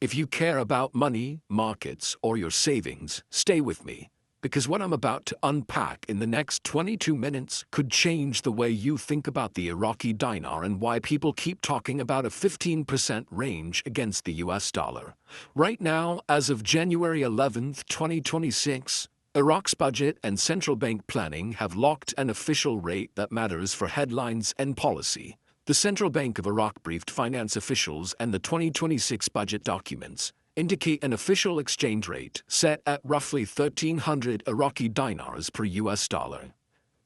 If you care about money, markets, or your savings, stay with me, because what I'm about to unpack in the next 22 minutes could change the way you think about the Iraqi dinar and why people keep talking about a 15% range against the US dollar. Right now, as of January 11th, 2026, Iraq's budget and central bank planning have locked an official rate that matters for headlines and policy. The Central Bank of Iraq briefed finance officials, and the 2026 budget documents indicate an official exchange rate set at roughly 1,300 Iraqi dinars per US dollar.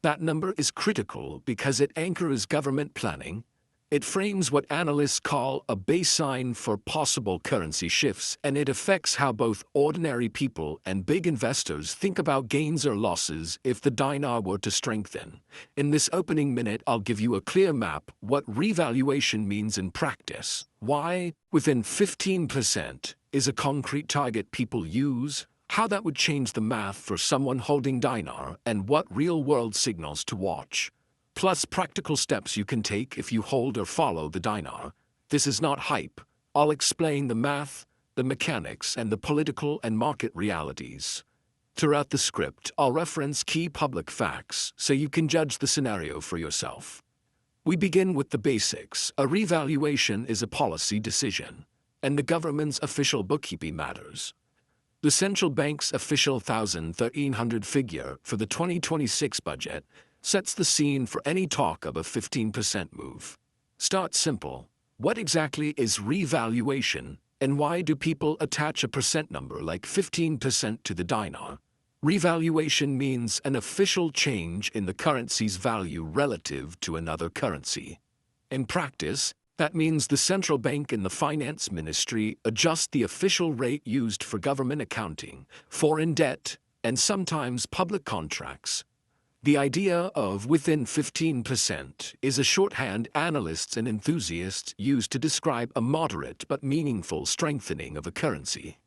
That number is critical because it anchors government planning. It frames what analysts call a baseline for possible currency shifts, and it affects how both ordinary people and big investors think about gains or losses if the dinar were to strengthen. In this opening minute, I'll give you a clear map what revaluation means in practice, why within 15% is a concrete target people use, how that would change the math for someone holding dinar, and what real-world signals to watch. Plus practical steps you can take if you hold or follow the dinar. This is not hype. I'll explain the math, the mechanics, and the political and market realities. Throughout the script, I'll reference key public facts so you can judge the scenario for yourself. We begin with the basics. A revaluation is a policy decision, and the government's official bookkeeping matters. The central bank's official 1,300 figure for the 2026 budget sets the scene for any talk of a 15% move. Start simple. What exactly is revaluation, and why do people attach a percent number like 15% to the dinar? Revaluation means an official change in the currency's value relative to another currency. In practice, that means the central bank and the finance ministry adjust the official rate used for government accounting, foreign debt, and sometimes public contracts. The idea of within 15% is a shorthand analysts and enthusiasts use to describe a moderate but meaningful strengthening of a currency.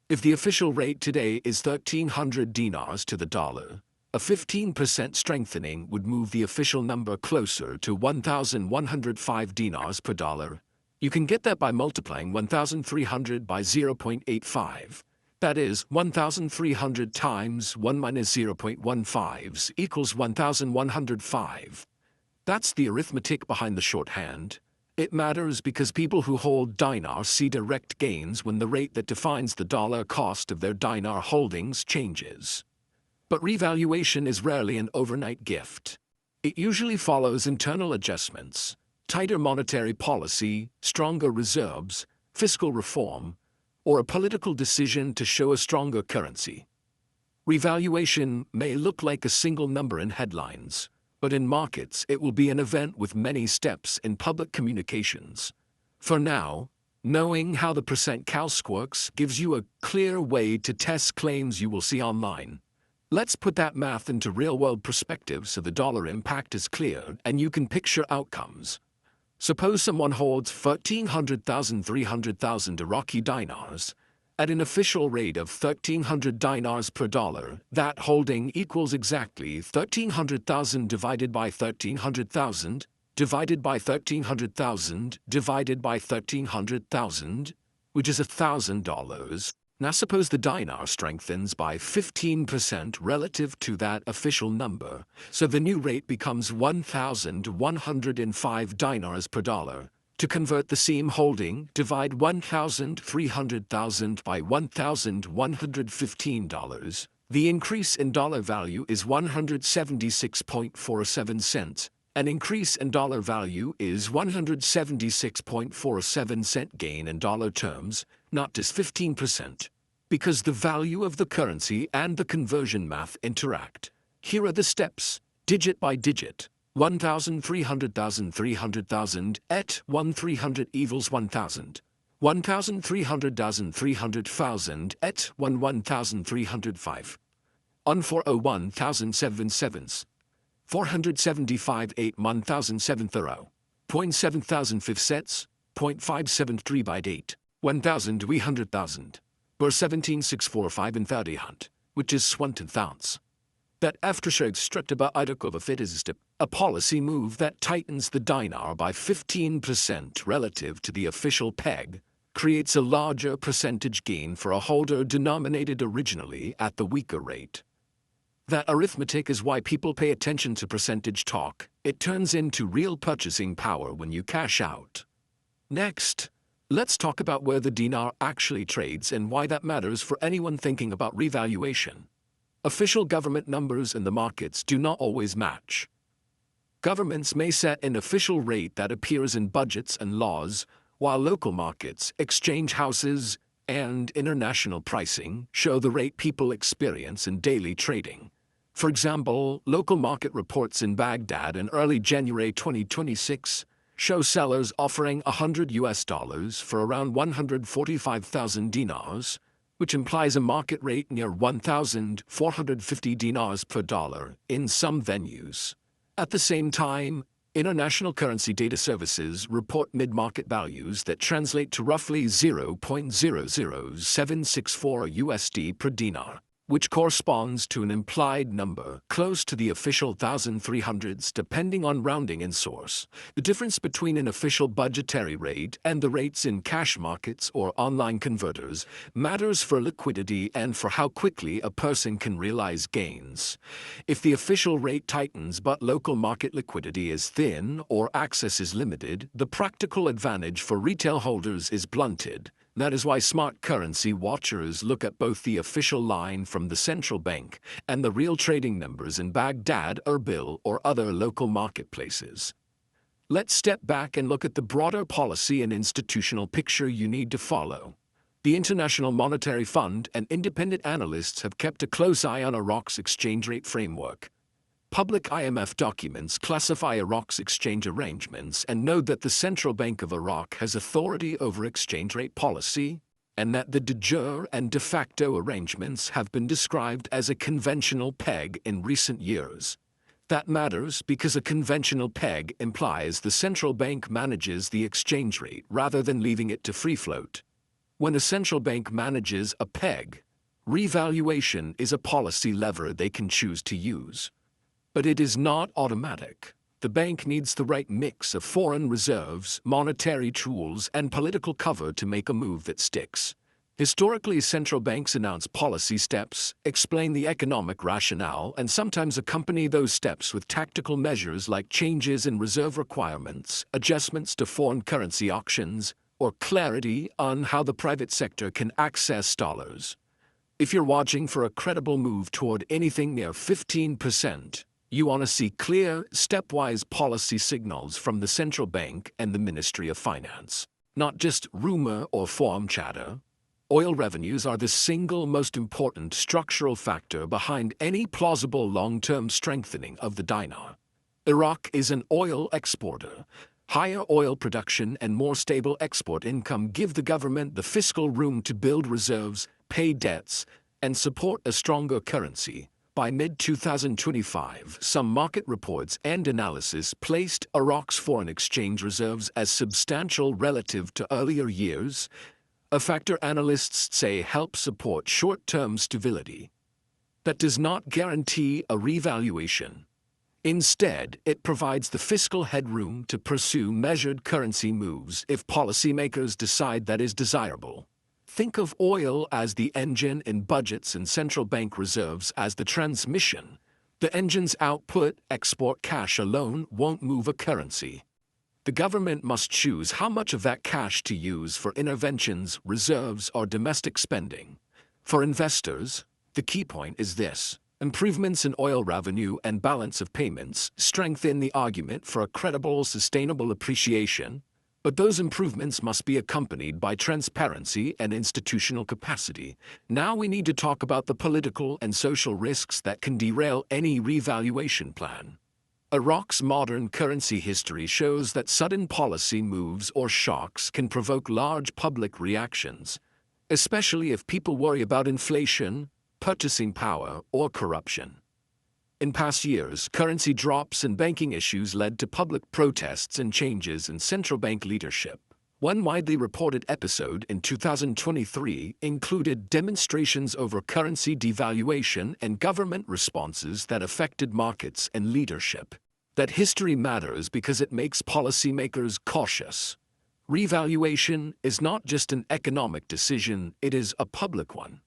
If the official rate today is 1,300 dinars to the dollar, a 15% strengthening would move the official number closer to 1,105 dinars per dollar. You can get that by multiplying 1,300 by 0.85. That is, 1,300 times 1 minus 0.15 equals 1,105. That's the arithmetic behind the shorthand. It matters because people who hold dinar see direct gains when the rate that defines the dollar cost of their dinar holdings changes. But revaluation is rarely an overnight gift. It usually follows internal adjustments, tighter monetary policy, stronger reserves, fiscal reform, or a political decision to show a stronger currency. Revaluation may look like a single number in headlines, but in markets it will be an event with many steps in public communications. For now, knowing how the percent calc works gives you a clear way to test claims you will see online. Let's put that math into real-world perspective so the dollar impact is clear and you can picture outcomes. Suppose someone holds 1,300,000 Iraqi dinars at an official rate of 1,300 dinars per dollar. That holding equals exactly 1,300,000 divided by 1,300,000 divided by 1,300,000 divided by 1,300,000, which is $1,000. Now suppose the dinar strengthens by 15% relative to that official number, so the new rate becomes 1,105 dinars per dollar. To convert the same holding, divide 1,300,000 by $1,115. The increase in dollar value is 176.47 cents. An increase in dollar value is 176.47 cent gain in dollar terms, not just 15%. Because the value of the currency and the conversion math interact. Here are the steps, digit by digit. 1,300,000 at 1,300 equals 1,000. 1,300,000 at 1,305. On 401,077. 475 1,070. 0.7,005 sets, 0.573 by date. 1,300,000. Per 17,645 and 30 hunt, which is 20,000. That aftershock strict about Iraqi is a policy move that tightens the dinar by 15% relative to the official peg. creates a larger percentage gain for a holder denominated originally at the weaker rate. That arithmetic is why people pay attention to percentage talk. It turns into real purchasing power when you cash out. Next, let's talk about where the dinar actually trades and why that matters for anyone thinking about revaluation. Official government numbers in the markets do not always match. Governments may set an official rate that appears in budgets and laws, while local markets, exchange houses, and international pricing show the rate people experience in daily trading. For example, local market reports in Baghdad in early January 2026 show sellers offering $100 for around 145,000 dinars, which implies a market rate near 1,450 dinars per dollar in some venues. At the same time, international currency data services report mid-market values that translate to roughly 0.00764 USD per dinar, which corresponds to an implied number close to the official 1,300s depending on rounding and source. The difference between an official budgetary rate and the rates in cash markets or online converters matters for liquidity and for how quickly a person can realize gains. If the official rate tightens but local market liquidity is thin or access is limited, the practical advantage for retail holders is blunted. That is why smart currency watchers look at both the official line from the central bank and the real trading numbers in Baghdad, Erbil, or other local marketplaces. Let's step back and look at the broader policy and institutional picture you need to follow. The International Monetary Fund and independent analysts have kept a close eye on Iraq's exchange rate framework. Public IMF documents classify Iraq's exchange arrangements and note that the Central Bank of Iraq has authority over exchange rate policy, and that the de jure and de facto arrangements have been described as a conventional peg in recent years. That matters because a conventional peg implies the central bank manages the exchange rate rather than leaving it to free float. When a central bank manages a peg, revaluation is a policy lever they can choose to use. But it is not automatic. The bank needs the right mix of foreign reserves, monetary tools, and political cover to make a move that sticks. Historically, central banks announce policy steps, explain the economic rationale, and sometimes accompany those steps with tactical measures like changes in reserve requirements, adjustments to foreign currency auctions, or clarity on how the private sector can access dollars. If you're watching for a credible move toward anything near 15%, you want to see clear, stepwise policy signals from the central bank and the Ministry of Finance, not just rumor or form chatter. Oil revenues are the single most important structural factor behind any plausible long-term strengthening of the dinar. Iraq is an oil exporter. Higher oil production and more stable export income give the government the fiscal room to build reserves, pay debts, and support a stronger currency. By mid-2025, some market reports and analysis placed Iraq's foreign exchange reserves as substantial relative to earlier years, a factor analysts say helps support short-term stability. That does not guarantee a revaluation. Instead, it provides the fiscal headroom to pursue measured currency moves if policymakers decide that is desirable. Think of oil as the engine and budgets and central bank reserves as the transmission. The engine's output, export cash alone won't move a currency. The government must choose how much of that cash to use for interventions, reserves, or domestic spending. For investors, the key point is this: improvements in oil revenue and balance of payments strengthen the argument for a credible, sustainable appreciation. But those improvements must be accompanied by transparency and institutional capacity. Now we need to talk about the political and social risks that can derail any revaluation plan. Iraq's modern currency history shows that sudden policy moves or shocks can provoke large public reactions, especially if people worry about inflation, purchasing power, or corruption. In past years, currency drops and banking issues led to public protests and changes in central bank leadership. One widely reported episode in 2023 included demonstrations over currency devaluation and government responses that affected markets and leadership. That history matters because it makes policymakers cautious. Revaluation is not just an economic decision, it is a public one.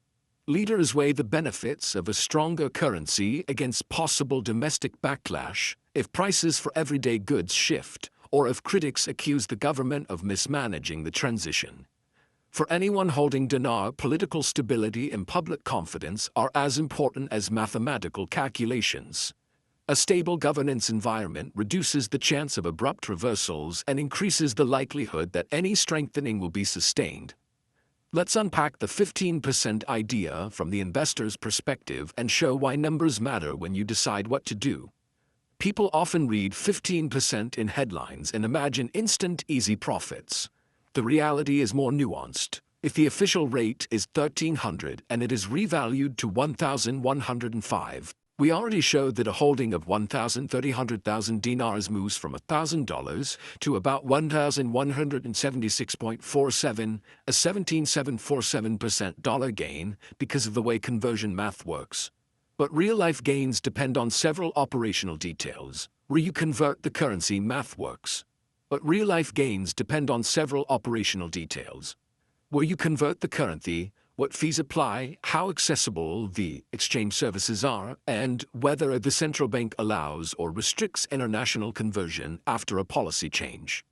Leaders weigh the benefits of a stronger currency against possible domestic backlash if prices for everyday goods shift, or if critics accuse the government of mismanaging the transition. For anyone holding dinar, political stability and public confidence are as important as mathematical calculations. A stable governance environment reduces the chance of abrupt reversals and increases the likelihood that any strengthening will be sustained. Let's unpack the 15% idea from the investor's perspective and show why numbers matter when you decide what to do. People often read 15% in headlines and imagine instant, easy profits. The reality is more nuanced. If the official rate is $1,300 and it is revalued to $1,105, we already showed that a holding of 1,300,000 dinars moves from $1,000 to about 1,176.47, a 17.747% dollar gain because of the way conversion math works. But real-life gains depend on several operational details. Where you convert the currency, math works. But real-life gains depend on several operational details. Where you convert the currency, what fees apply, how accessible the exchange services are, and whether the central bank allows or restricts international conversion after a policy change.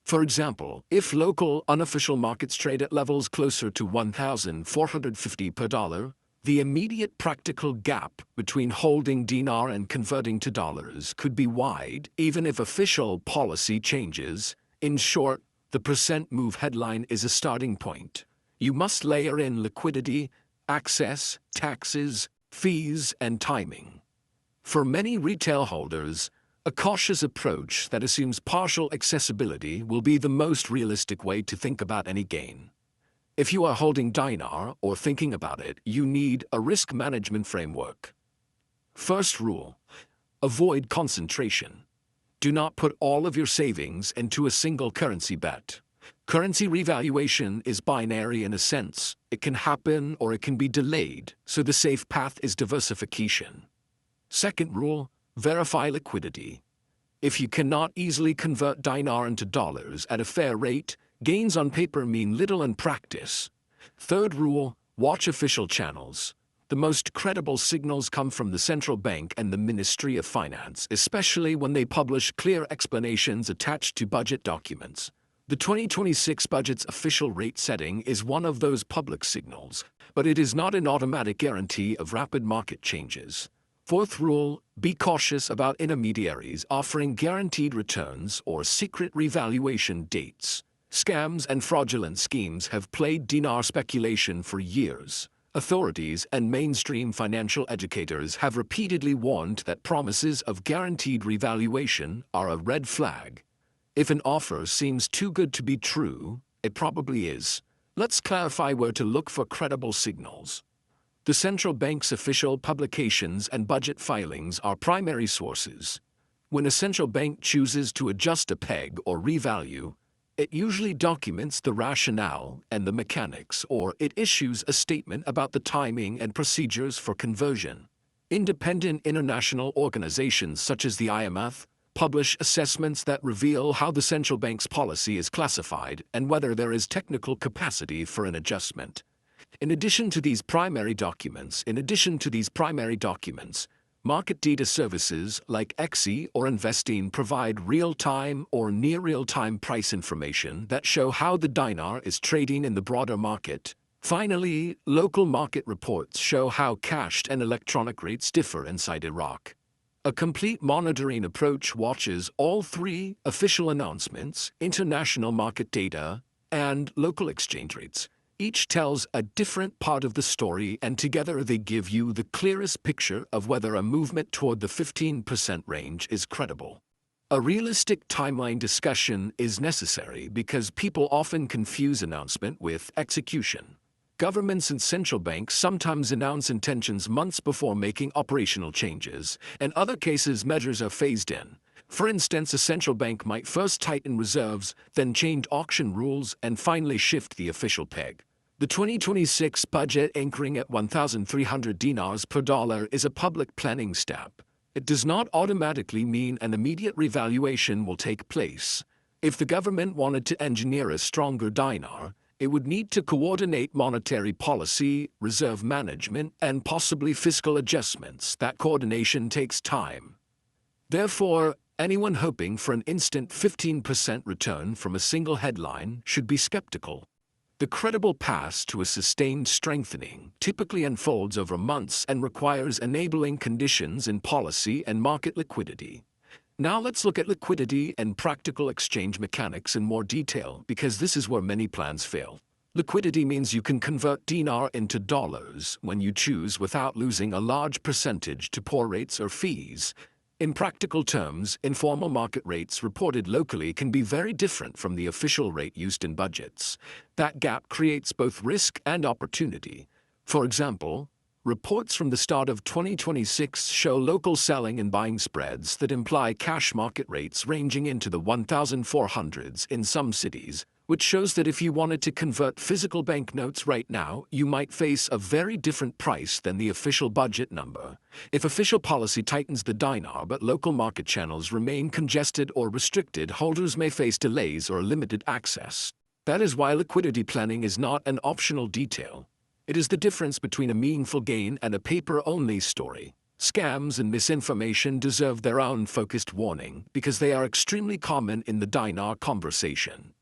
For example, if local unofficial markets trade at levels closer to 1,450 per dollar, the immediate practical gap between holding dinar and converting to dollars could be wide, even if official policy changes. In short, the percent move headline is a starting point. You must layer in liquidity, access, taxes, fees, and timing. For many retail holders, a cautious approach that assumes partial accessibility will be the most realistic way to think about any gain. If you are holding dinar or thinking about it, you need a risk management framework. First rule: avoid concentration. Do not put all of your savings into a single currency bet. Currency revaluation is binary in a sense. It can happen or it can be delayed, so the safe path is diversification. Second rule: verify liquidity. If you cannot easily convert dinar into dollars at a fair rate, gains on paper mean little in practice. Third rule: watch official channels. The most credible signals come from the central bank and the Ministry of Finance, especially when they publish clear explanations attached to budget documents. The 2026 budget's official rate setting is one of those public signals, but it is not an automatic guarantee of rapid market changes. Fourth rule: be cautious about intermediaries offering guaranteed returns or secret revaluation dates. Scams and fraudulent schemes have plagued dinar speculation for years. Authorities and mainstream financial educators have repeatedly warned that promises of guaranteed revaluation are a red flag. If an offer seems too good to be true, it probably is. Let's clarify where to look for credible signals. The central bank's official publications and budget filings are primary sources. When a central bank chooses to adjust a peg or revalue, it usually documents the rationale and the mechanics, or it issues a statement about the timing and procedures for conversion. Independent international organizations such as the IMF publish assessments that reveal how the central bank's policy is classified and whether there is technical capacity for an adjustment. In addition to these primary documents, market data services like XE or Investing provide real-time or near-real-time price information that show how the dinar is trading in the broader market. Finally, local market reports show how cached and electronic rates differ inside Iraq. A complete monitoring approach watches all three: official announcements, international market data, and local exchange rates. Each tells a different part of the story, and together they give you the clearest picture of whether a movement toward the 15% range is credible. A realistic timeline discussion is necessary because people often confuse announcement with execution. Governments and central banks sometimes announce intentions months before making operational changes. In other cases, measures are phased in. For instance, a central bank might first tighten reserves, then change auction rules, and finally shift the official peg. The 2026 budget, anchoring at 1,300 dinars per dollar, is a public planning step. It does not automatically mean an immediate revaluation will take place. If the government wanted to engineer a stronger dinar, it would need to coordinate monetary policy, reserve management, and possibly fiscal adjustments. That coordination takes time. Therefore, anyone hoping for an instant 15% return from a single headline should be skeptical. The credible path to a sustained strengthening typically unfolds over months and requires enabling conditions in policy and market liquidity. Now let's look at liquidity and practical exchange mechanics in more detail, because this is where many plans fail. Liquidity means you can convert dinar into dollars when you choose without losing a large percentage to poor rates or fees. In practical terms, informal market rates reported locally can be very different from the official rate used in budgets. That gap creates both risk and opportunity. For example, reports from the start of 2026 show local selling and buying spreads that imply cash market rates ranging into the 1,400s in some cities, which shows that if you wanted to convert physical banknotes right now, you might face a very different price than the official budget number. If official policy tightens the dinar but local market channels remain congested or restricted, holders may face delays or limited access. That is why liquidity planning is not an optional detail. It is the difference between a meaningful gain and a paper-only story. Scams and misinformation deserve their own focused warning because they are extremely common in the dinar conversation.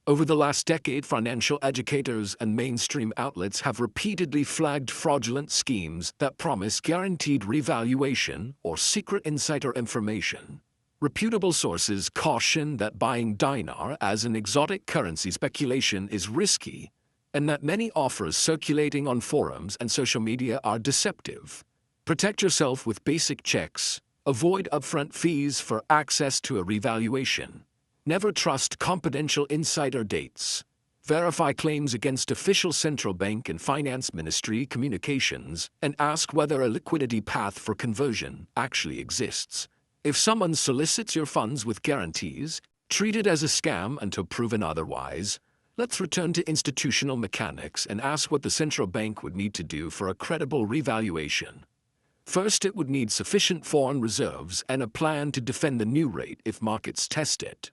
Over the last decade, financial educators and mainstream outlets have repeatedly flagged fraudulent schemes that promise guaranteed revaluation or secret insider information. Reputable sources caution that buying dinar as an exotic currency speculation is risky, and that many offers circulating on forums and social media are deceptive. Protect yourself with basic checks. Avoid upfront fees for access to a revaluation. Never trust confidential insider dates. Verify claims against official central bank and finance ministry communications, and ask whether a liquidity path for conversion actually exists. If someone solicits your funds with guarantees, treat it as a scam until proven otherwise. Let's return to institutional mechanics and ask what the central bank would need to do for a credible revaluation. First, it would need sufficient foreign reserves and a plan to defend the new rate if markets test it.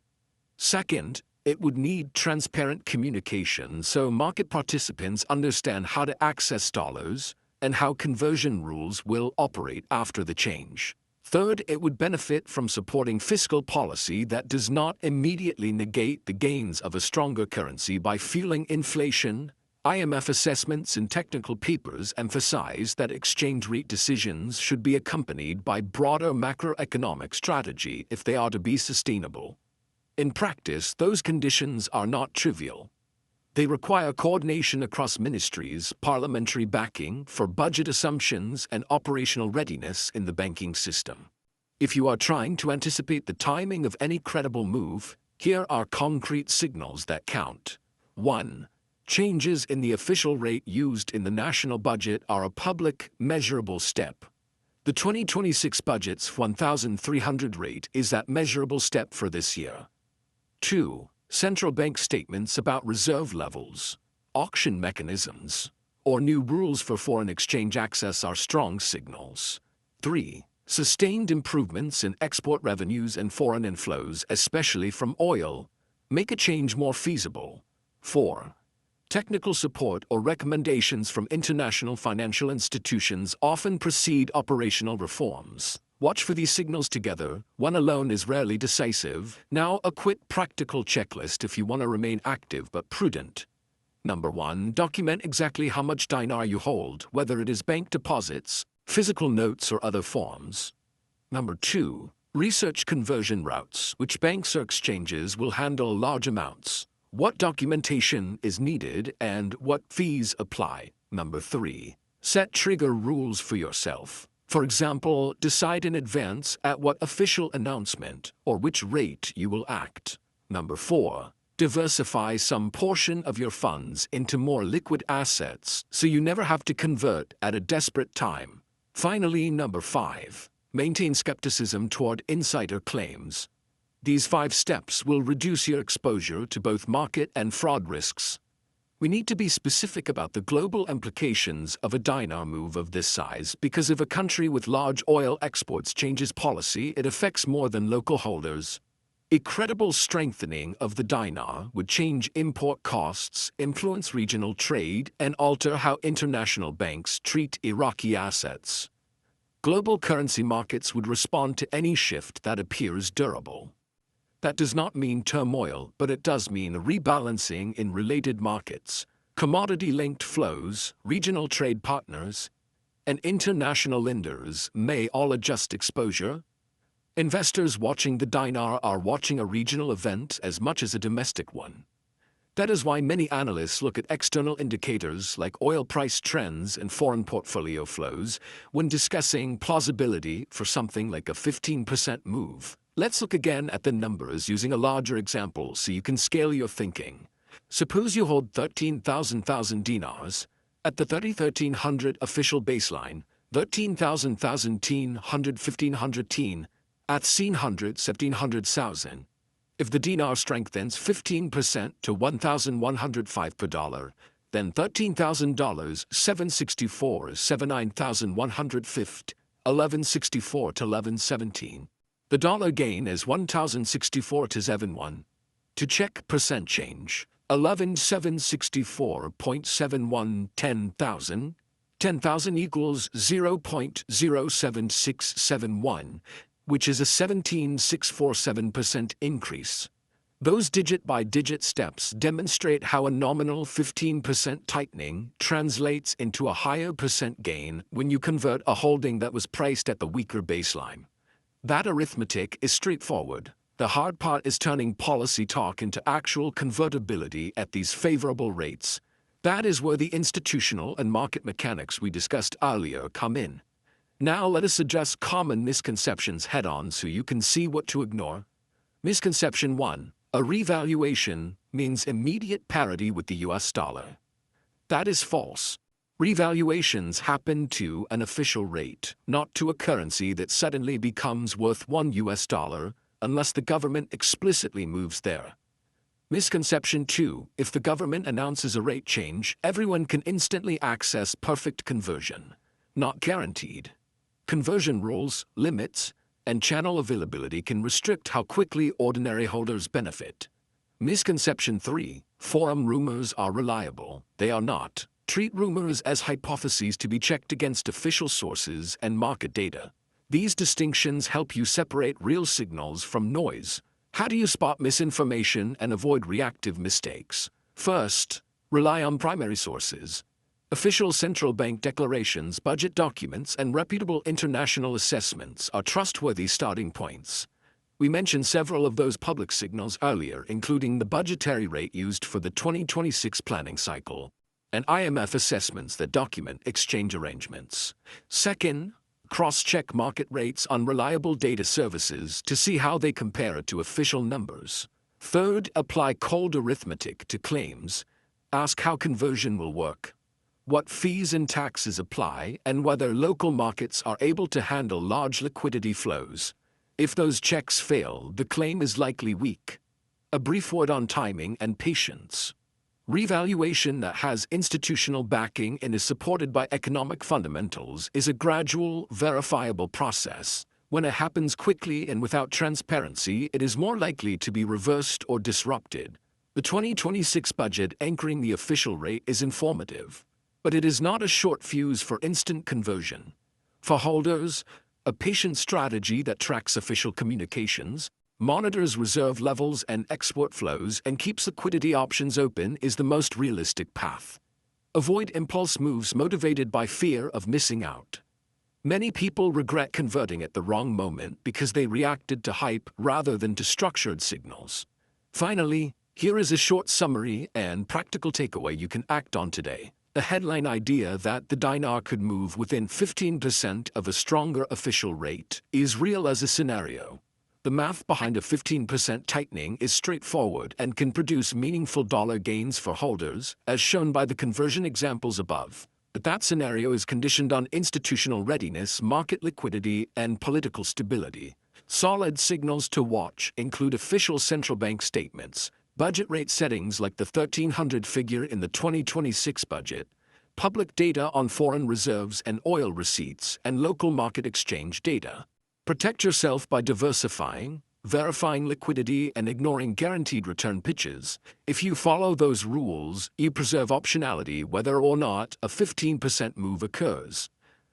Second, it would need transparent communication so market participants understand how to access dollars and how conversion rules will operate after the change. Third, it would benefit from supporting fiscal policy that does not immediately negate the gains of a stronger currency by fueling inflation. IMF assessments in technical papers emphasize that exchange rate decisions should be accompanied by broader macroeconomic strategy if they are to be sustainable. In practice, those conditions are not trivial. They require coordination across ministries, parliamentary backing for budget assumptions, and operational readiness in the banking system. If you are trying to anticipate the timing of any credible move, here are concrete signals that count. 1. Changes in the official rate used in the national budget are a public, measurable step. The 2026 budget's 1,300 rate is that measurable step for this year. 2. Central bank statements about reserve levels, auction mechanisms, or new rules for foreign exchange access are strong signals. 3. Sustained improvements in export revenues and foreign inflows, especially from oil, make a change more feasible. 4. Technical support or recommendations from international financial institutions often precede operational reforms. Watch for these signals together. One alone is rarely decisive. Now, a quick practical checklist if you want to remain active but prudent. Number 1. Document exactly how much dinar you hold, whether it is bank deposits, physical notes, or other forms. Number 2. Research conversion routes. Which banks or exchanges will handle large amounts? What documentation is needed and what fees apply? Number 3. Set trigger rules for yourself. For example, decide in advance at what official announcement or which rate you will act. Number 4. Diversify some portion of your funds into more liquid assets so you never have to convert at a desperate time. Finally, number 5. Maintain skepticism toward insider claims. These 5 steps will reduce your exposure to both market and fraud risks. We need to be specific about the global implications of a dinar move of this size because if a country with large oil exports changes policy, it affects more than local holders. A credible strengthening of the dinar would change import costs, influence regional trade, and alter how international banks treat Iraqi assets. Global currency markets would respond to any shift that appears durable. That does not mean turmoil, but it does mean rebalancing in related markets. Commodity-linked flows, regional trade partners, and international lenders may all adjust exposure. Investors watching the dinar are watching a regional event as much as a domestic one. That is why many analysts look at external indicators like oil price trends and foreign portfolio flows when discussing plausibility for something like a 15% move. Let's look again at the numbers using a larger example so you can scale your thinking. Suppose you hold 13,000 dinars at the 1300 official baseline, 13,000 teen, 100 teen, at 1700,000. If the dinar strengthens 15% to 1,105 per dollar, then $13,000, 764 is 79,150, 1164 to 1117. The dollar gain is 1,064 to 71. To check percent change, 11,764.71 10,000. 10,000 equals 0.07671, which is a 17,647% increase. Those digit-by-digit steps demonstrate how a nominal 15% tightening translates into a higher percent gain when you convert a holding that was priced at the weaker baseline. That arithmetic is straightforward. The hard part is turning policy talk into actual convertibility at these favorable rates. That is where the institutional and market mechanics we discussed earlier come in. Now let us address common misconceptions head-on so you can see what to ignore. Misconception 1. A revaluation means immediate parity with the US dollar. That is false. Revaluations happen to an official rate, not to a currency that suddenly becomes worth $1 US, unless the government explicitly moves there. Misconception 2. If the government announces a rate change, everyone can instantly access perfect conversion. Not guaranteed. Conversion rules, limits, and channel availability can restrict how quickly ordinary holders benefit. Misconception 3. Forum rumors are reliable. They are not. Treat rumors as hypotheses to be checked against official sources and market data. These distinctions help you separate real signals from noise. How do you spot misinformation and avoid reactive mistakes? First, rely on primary sources. Official central bank declarations, budget documents, and reputable international assessments are trustworthy starting points. We mentioned several of those public signals earlier, including the budgetary rate used for the 2026 planning cycle, and IMF assessments that document exchange arrangements. Second, cross-check market rates on reliable data services to see how they compare to official numbers. Third, apply cold arithmetic to claims. Ask how conversion will work, what fees and taxes apply, and whether local markets are able to handle large liquidity flows. If those checks fail, the claim is likely weak. A brief word on timing and patience. Revaluation that has institutional backing and is supported by economic fundamentals is a gradual, verifiable process. When it happens quickly and without transparency, it is more likely to be reversed or disrupted. The 2026 budget anchoring the official rate is informative, but it is not a short fuse for instant conversion. For holders, a patient strategy that tracks official communications, monitors reserve levels and export flows, and keeps liquidity options open is the most realistic path. Avoid impulse moves motivated by fear of missing out. Many people regret converting at the wrong moment because they reacted to hype rather than to structured signals. Finally, here is a short summary and practical takeaway you can act on today. The headline idea that the dinar could move within 15% of a stronger official rate is real as a scenario. The math behind a 15% tightening is straightforward and can produce meaningful dollar gains for holders, as shown by the conversion examples above. But that scenario is conditioned on institutional readiness, market liquidity, and political stability. Solid signals to watch include official central bank statements, budget rate settings like the 1300 figure in the 2026 budget, public data on foreign reserves and oil receipts, and local market exchange data. Protect yourself by diversifying. verifying liquidity, and ignoring guaranteed return pitches. If you follow those rules, you preserve optionality whether or not a 15% move occurs.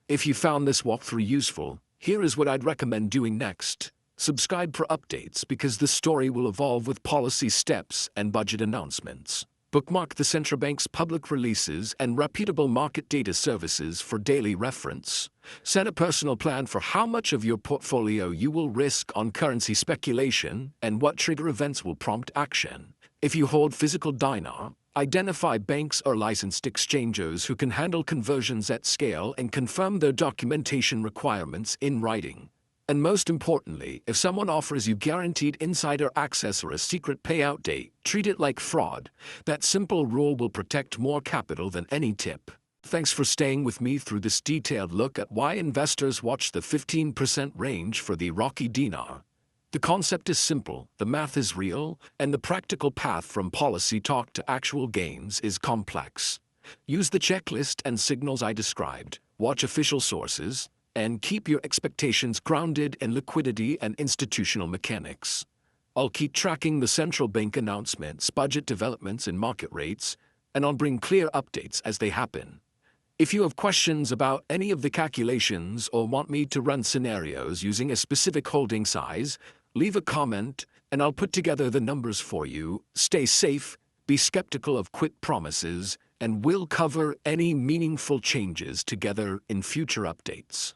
If you found this walkthrough useful, here is what I'd recommend doing next. Subscribe for updates because the story will evolve with policy steps and budget announcements. Bookmark the central bank's public releases and reputable market data services for daily reference. Set a personal plan for how much of your portfolio you will risk on currency speculation and what trigger events will prompt action. If you hold physical dinar, identify banks or licensed exchangers who can handle conversions at scale and confirm their documentation requirements in writing. And most importantly, if someone offers you guaranteed insider access or a secret payout date, treat it like fraud. That simple rule will protect more capital than any tip. Thanks for staying with me through this detailed look at why investors watch the 15% range for the Iraqi dinar. The concept is simple, the math is real, and the practical path from policy talk to actual gains is complex. Use the checklist and signals I described, watch official sources, and keep your expectations grounded in liquidity and institutional mechanics. I'll keep tracking the central bank announcements, budget developments, and market rates, and I'll bring clear updates as they happen. If you have questions about any of the calculations or want me to run scenarios using a specific holding size, leave a comment, and I'll put together the numbers for you. Stay safe, be skeptical of quick promises, and we'll cover any meaningful changes together in future updates.